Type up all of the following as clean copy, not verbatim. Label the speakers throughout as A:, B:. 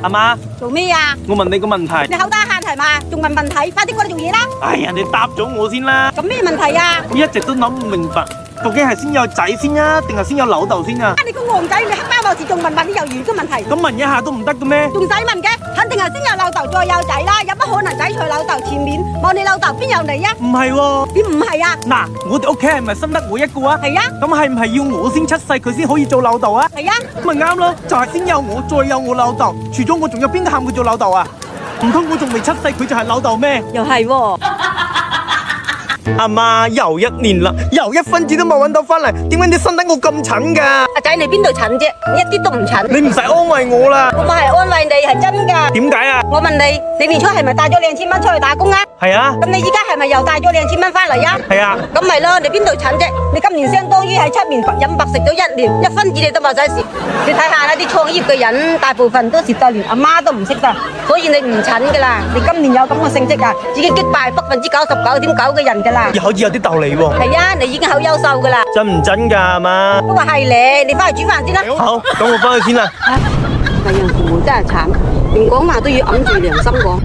A: 阿媽，
B: 做咩啊？
A: 我問你個問題。
B: 你口得閒係嘛？仲問問題，快啲過嚟做嘢啦！
A: 唉，人哋答咗我先啦。
B: 咁咩問題啊？
A: 我一直都諗唔明白，究竟係先有仔先啊，定係先有老豆先啊？
B: 你個戇仔，你黑貓冇事仲問啲幼兒嘅問題？
A: 咁問一下都唔得嘅咩？
B: 仲使問嘅？肯定係先有老豆再有仔啦，有乜可能仔在老豆前面？冇你老豆邊有你啊？
A: 唔係喎。
B: 點唔係啊？
A: 嗱，我哋屋企係咪生得我一個啊？
B: 係啊。
A: 咁係唔係要我先出世佢先可以做老豆啊？
B: 係啊。
A: 咁咪啱咯，就係先有我，再有我老豆。除咗我，仲有邊個喊佢做老豆啊？唔通我仲未出世佢就係老豆咩？
B: 又係喎。
A: 阿媽又一年啦，又一分子都冇揾到翻嚟，點解你生得我咁蠢噶？
B: 阿仔你邊度蠢啫？你一啲都唔蠢。
A: 你唔使安慰我啦。
B: 我唔係安慰你，係真噶。
A: 點解啊？
B: 我問你，你年初係咪帶咗2000蚊出去打工啊？
A: 係啊。
B: 咁你依家係咪又帶咗2000蚊翻嚟啊？
A: 係啊。
B: 咁咪咯，你邊度蠢啫？你今年相當於喺出面飲白食咗1年，1分子你都冇使蝕。你睇下啦，啲創業嘅人大部分都蝕到連阿媽都唔識得，所以你唔蠢噶啦。你今年有咁嘅成績啊，已經擊敗99.9%嘅人噶啦。
A: 好似有啲道理喎。
B: 係啊，你已經好優秀噶啦。
A: 真唔真噶阿媽？
B: 都話係你，你翻去煮飯先啦。
A: 好，咁我翻去先啦。
B: 為人父母真係慘，連講話都要揞住良心講。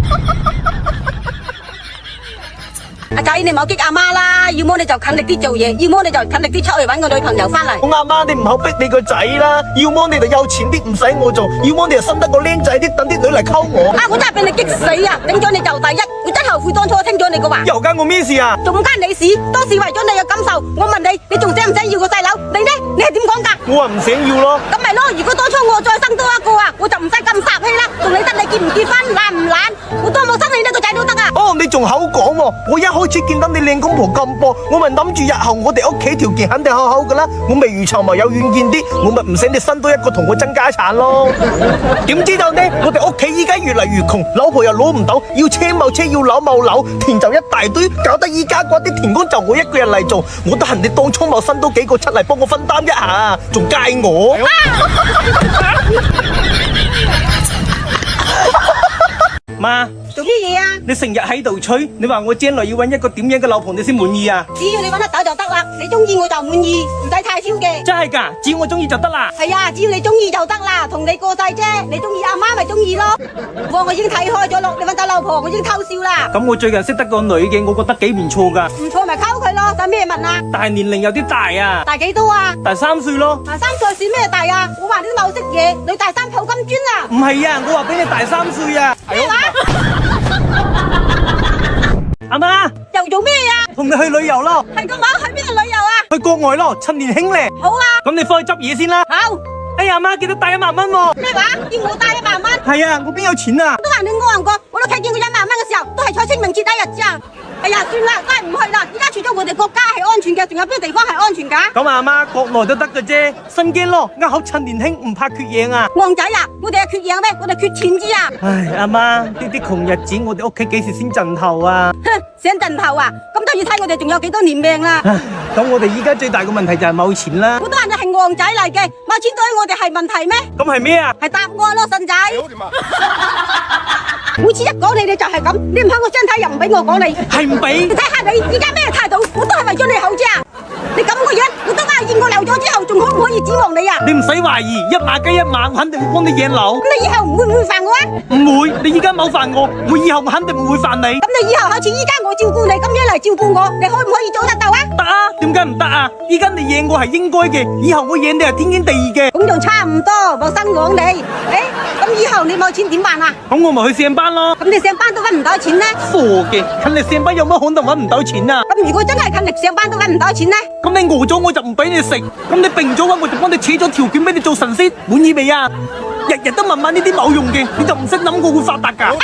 B: 阿仔，你唔好激阿媽啦，要麼你就勤力啲做嘢，要麼你就勤力啲出去搵個女朋友翻嚟。
A: 我阿媽，你唔好逼你個仔啦，要麼你就有錢啲唔使我做，要麼你就生得個靚仔啲，等啲女嚟溝我。
B: 啊！我真係俾你激死啊！整咗你就第一，我真後悔當初聽咗你個話。
A: 又關我咩事啊？
B: 仲唔關你事？當時為咗你嘅感受，我問你，你仲想唔想要個細佬？你呢？你係點講㗎？
A: 我話唔想要咯。
B: 咁咪咯，如果當初我再生多一個啊，我就唔使咁煞氣啦。仲理得你結唔結婚，懶唔懶？我當冇生你呢個仔都得啊！
A: 哦，你仲口講喎！我一開始見到你靚公婆咁播，我咪諗住日後我哋屋企條件肯定好好噶啦，我未雨綢繆有遠見啲，我咪唔使你生多一個同我爭家產咯。點知道呢？我哋屋企依家越嚟越窮，老婆又攞唔到，要車冇車，要樓冇樓，田就一大堆，搞得依家嗰啲田工就我一個人嚟做，我都恨你當初冇生多幾個出嚟幫我分擔一下，仲介我。媽，
B: 做咩嘢啊？
A: 你成日喺度吹，你話我將來要揾一個點樣嘅老婆你先滿意啊？
B: 只要你揾得到就得啦，你中意我就滿意，唔使太超嘅。
A: 真係噶，只要我中意就得啦。
B: 係啊，只要你中意就得啦，同你過世啫。你中意阿媽咪中意咯。我已經睇開咗咯，你揾到老婆我已經偷笑啦。
A: 咁我最近識得個女嘅，我覺得幾唔錯噶。
B: 唔錯咪溝佢咯，使咩問啊？
A: 但係年齡有啲大啊。
B: 大幾多啊？
A: 大3歲咯。
B: 大3歲算咩大啊？我話你都冇識嘢，你大3抱金磚啊？
A: 唔係啊，我話俾你大3歲啊。
B: 咩話？
A: 阿媽，
B: 又做咩啊？
A: 同你去旅遊咯。
B: 係個冇去邊度旅遊啊？
A: 去國外咯，趁年輕咧。
B: 好啊。
A: 咁你翻去執嘢先啦。
B: 好。
A: 哎呀，阿媽記得帶1萬蚊喎。
B: 咩話？要我帶1萬蚊？
A: 係啊，我邊有錢啊？
B: 都話你餓過，我都睇見佢1萬蚊嘅時候，都係彩清明節第一日咋。哎呀，算啦，都係唔去啦。而家除咗我哋國家係安全嘅，仲有邊個地方係安全噶？
A: 咁阿媽，國內都得嘅啫，新驚咯，啱好趁年輕，唔怕缺嘢啊！
B: 旺仔啊，我哋係缺嘢咩？我哋缺錢之啊！
A: 唉，阿媽，呢啲窮日子，我哋屋企幾時先盡頭啊？
B: 哼，想盡頭啊？咁都要睇我哋仲有幾多年命啦！
A: 咁我哋依家最大嘅問題就係冇錢啦。
B: 我都話你係旺仔嚟嘅，冇錢對於我哋係問題咩？
A: 咁係咩啊？
B: 係答案咯，腎仔。每次一講你就係咁，你唔喺我身體又唔俾我講你，
A: 係唔俾？
B: 你睇下你而家咩態度，我都係為咗你好啫。你咁個樣，我都懷疑我留咗之後，仲可唔可以指望你啊？
A: 你唔使懷疑，1碼雞1碼，我肯定會幫你贏樓。
B: 咁你以後唔會煩我啊？
A: 唔會，你依家冇煩我，我以後我肯定唔會煩你。
B: 咁你以後好似依家我照顧你咁樣嚟照顧我，你可唔可以做得到啊？
A: 得啊，點解唔得啊？依家你贏我係應該嘅，以後我贏你係天經地義嘅。
B: 咁仲差唔多，冇生往你。咁以後你冇錢點辦啊？
A: 咁我咪去上班咯。
B: 咁你上班都搵唔到錢呢？
A: 傻嘅，勤力上班有乜可能搵唔到錢啊？
B: 咁如果真係勤力上班都搵唔到錢呢？
A: 咁你餓咗我就唔俾你食，咁你病咗我就幫你扯咗條件俾你做神仙，滿意未啊？日日都問問呢啲冇用嘅，你就唔識諗過會發達噶？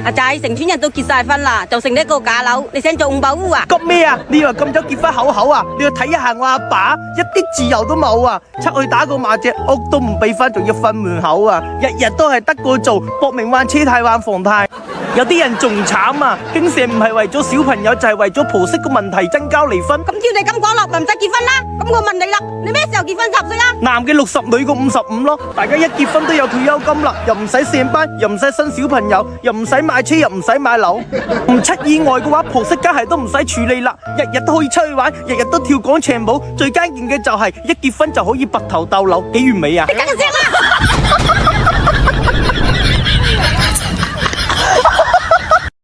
B: 阿仔，成村人都結晒婚啦，就剩呢一個假樓，你想做五寶屋啊？
A: 急咩啊？你以為咁早結婚口口啊？你要睇一下我阿爸，一啲自由都冇啊！出去打個麻雀，屋都唔俾翻，仲要瞓門口啊！日日都係得個做，搏命還車貸還房貸。有啲人仲慘啊，經常唔係為咗小朋友，就係為咗婆媳嘅問題爭交離婚。
B: 咁照你咁講落，咪唔使結婚啦。咁我問你啦，你咩時候結婚10歲啊？
A: 男嘅60，女嘅55咯。大家一結婚都有退休金啦，又唔使上班，又唔使生小朋友，又唔使買車，又唔使買樓。唔出意外嘅話，婆媳關係都唔使處理啦，日日都可以出去玩，日日都跳廣場舞。最關鍵嘅就係一結婚就可以白頭到老，幾完美啊！
B: 你梗係聲啦！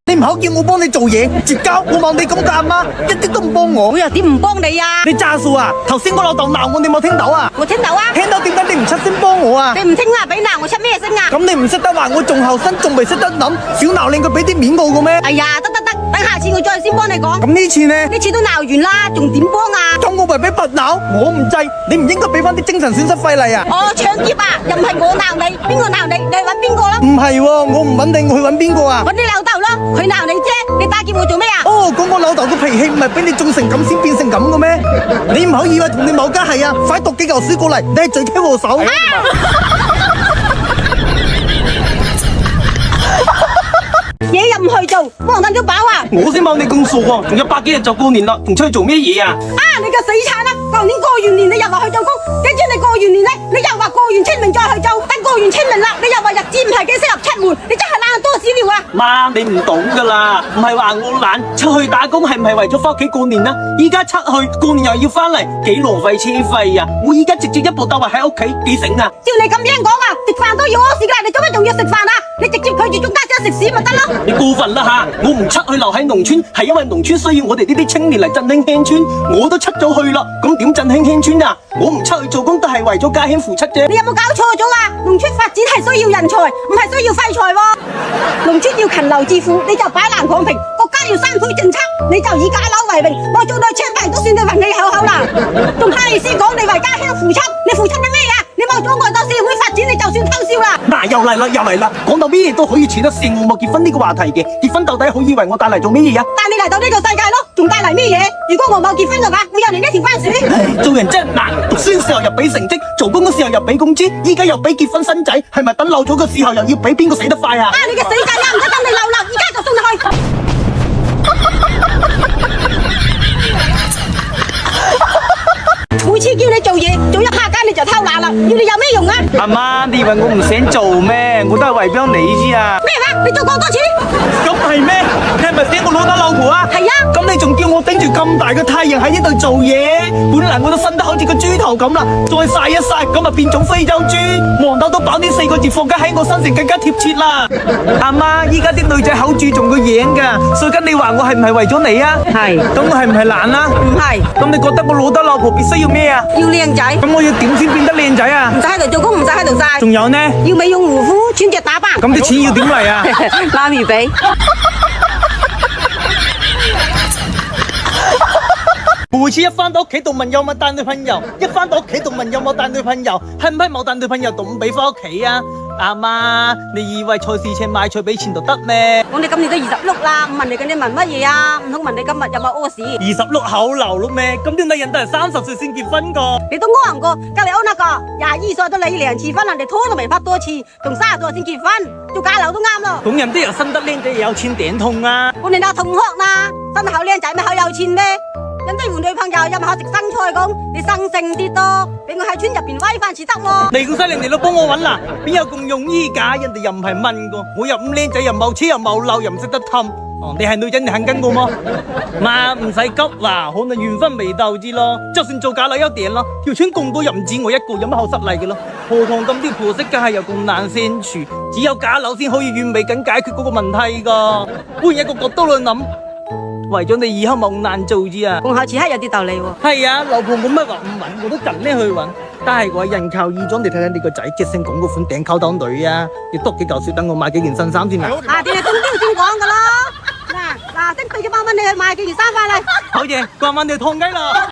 A: 你唔好叫我幫你做嘢，絕交！我望你咁嘅阿媽，一啲都唔幫我。
B: 我又點唔幫你啊？
A: 你詐數啊！頭先我老豆鬧我，你冇聽到啊？
B: 我聽到啊！
A: 聽到點解你唔出聲幫我啊？
B: 你唔聽話俾鬧我出咩聲啊？
A: 咁你唔識得話我仲後生，仲未識得諗，小鬧你佢俾啲面我嘅咩？
B: 哎呀，得，等下次我再先幫你講。
A: 咁呢次呢？
B: 呢次都鬧完啦，仲點幫啊？
A: 咁我咪俾罰鬧，我唔制，你唔應該俾翻啲精神損失費嚟啊！
B: 哦，搶劫啊！又唔係我鬧你，邊個鬧你？你揾邊個咯？
A: 唔係喎，我唔穩定，我去揾邊個啊？
B: 揾你老豆咯，佢鬧你啫，你打劫我做咩啊？
A: 哦，咁我老豆個脾氣唔係俾你種成咁先變成咁嘅咩？你唔好以為同你冇家係啊！快讀幾嚿書過嚟，你係罪魁禍首。
B: 嘢又唔去做，幫我等咗飽啊！
A: 我先冇你咁傻喎，仲有100幾日就過年啦，仲出去做咩嘢啊？
B: 啊！你個死鏟啊！舊年過完年你又話去做工，點知你過完年呢？你又話過完清明再去做，等過完清明啦，你又話日子唔係幾適合出門，你真係懶多屎尿啊！
C: 媽，你唔懂噶啦，唔係話我懶，出去打工係唔係為咗翻屋企過年啦？依家出去過年又要翻嚟，幾浪費車費啊！我依家直接一步到位喺屋企，幾醒啊！
B: 照你咁樣講啊，食飯都要屙屎噶，你做乜仲要食飯啊？你直接拒絕中間商食屎咪得咯？
C: 你過分啦吓！我唔出去留喺農村，係因為農村需要我哋呢啲青年嚟振興鄉村，我都出咗去啦，咁點振興鄉村啊？我唔出去做工都係為咗家鄉付出啫。
B: 你有冇搞錯咗啊？農村發展係需要人才，唔係需要廢材喎。農村要勤勞致富，你就擺爛躺平；國家要3倍政策，你就以假樓為榮。我做到車牌都算你運氣好好啦。仲哈意思講你為家鄉付出，你付出咗咩啊？你冇阻礙到社會發展，你就算偷笑啦。
C: 嗱，又嚟啦！講到咩嘢都可以扯得上我冇結婚呢個話題嘅，結婚到底可以為我帶嚟做咩嘢啊？
B: 帶你嚟到呢個世界咯，仲帶嚟咩嘢？如果我冇結婚嘅話，會有你呢條番薯。
C: 唉，做人真係難，讀書嘅時候又俾成績，做工嘅時候又俾工資，依家又俾結婚生仔，係咪等漏咗嘅時候又要俾邊個死得快啊？
B: 啊！你嘅死計啊，唔使等你漏啦，而家就送你去。每次叫你做嘢，做一下間你就偷懶啦，要你有咩用啊？
A: 阿媽，你以為我唔想做咩？我都係為咗你知啊！
B: 咩話？你再講多次？
A: 咁係咩？你係咪想我攞到老婆啊？
B: 係啊。
A: 咁你仲叫我頂住咁大嘅太陽喺呢度做嘢？本來我都生得好似個豬頭咁啦，再曬一曬，咁啊變種非洲豬，黃豆都飽呢4個字放緊喺我身上更加貼切啦！阿媽，依家啲女仔好注重個樣噶，所以跟你話我係唔係為咗你啊？
B: 係。
A: 咁我係唔係懶啊？
B: 唔係。
A: 咁你覺得我攞得老婆必須要咩啊？
B: 要靚仔。
A: 咁我要點先變得靚仔啊？
B: 唔使喺度做工，唔使喺度曬。
A: 仲有呢？
B: 要美容護膚，穿着打扮。
A: 咁啲錢要點嚟啊？
B: 媽咪俾。
C: 每次一翻到屋企度問有冇帶女朋友，一翻到屋企度問有冇帶女朋友，係唔係冇帶女朋友就唔俾翻屋企啊？阿媽，你以為菜市場買菜俾錢就得咩？
B: 我哋今年都26啦，唔問你咁，你問乜嘢啊？唔通問你今日有冇屙屎
C: 26口流咯咩？咁啲女人都係30歲先結婚個。
B: 你都啱過，隔離屋那個22歲都離2次婚，人哋拖都未拍多次，仲30歲先結婚，做假樓都啱咯。
C: 咁人都有生得靚仔，有錢頂痛啊！
B: 我哋那同學啦，生得好靚仔咪好有錢咩？人哋換女朋友又唔好食生菜咁，你生性啲多，俾我喺村入邊威翻次得喎。
C: 你咁犀利，你都幫我揾啦，邊有咁容易㗎？人哋又唔係問過，我又唔靚仔，又冇車，又冇樓，又唔識得氹。哦，你係女人，你肯跟我麼？媽，唔使急啦，可能緣分未到之咯。就算做假樓一點咯，條村咁多又唔止我一個，有乜好失禮嘅咯？何況咁啲婆媳梗係又咁難相處，只有假樓先可以完美咁解決嗰個問題㗎。換一個角度去諗。為咗你以後冇難做之啊！
B: 講下似係有啲道理喎。
C: 係啊，老婆冇乜話唔揾，我都盡力去揾。但係我人靠衣裝，你睇睇你個仔即聲講嗰款頂溝檔女啊！你篤幾嚿水等我買幾件新衫先啊！
B: 下邊係中標先講噶咯。嗱，即俾幾百蚊你去買幾件衫翻嚟。
C: 好嘢，今晚你去燙雞啦！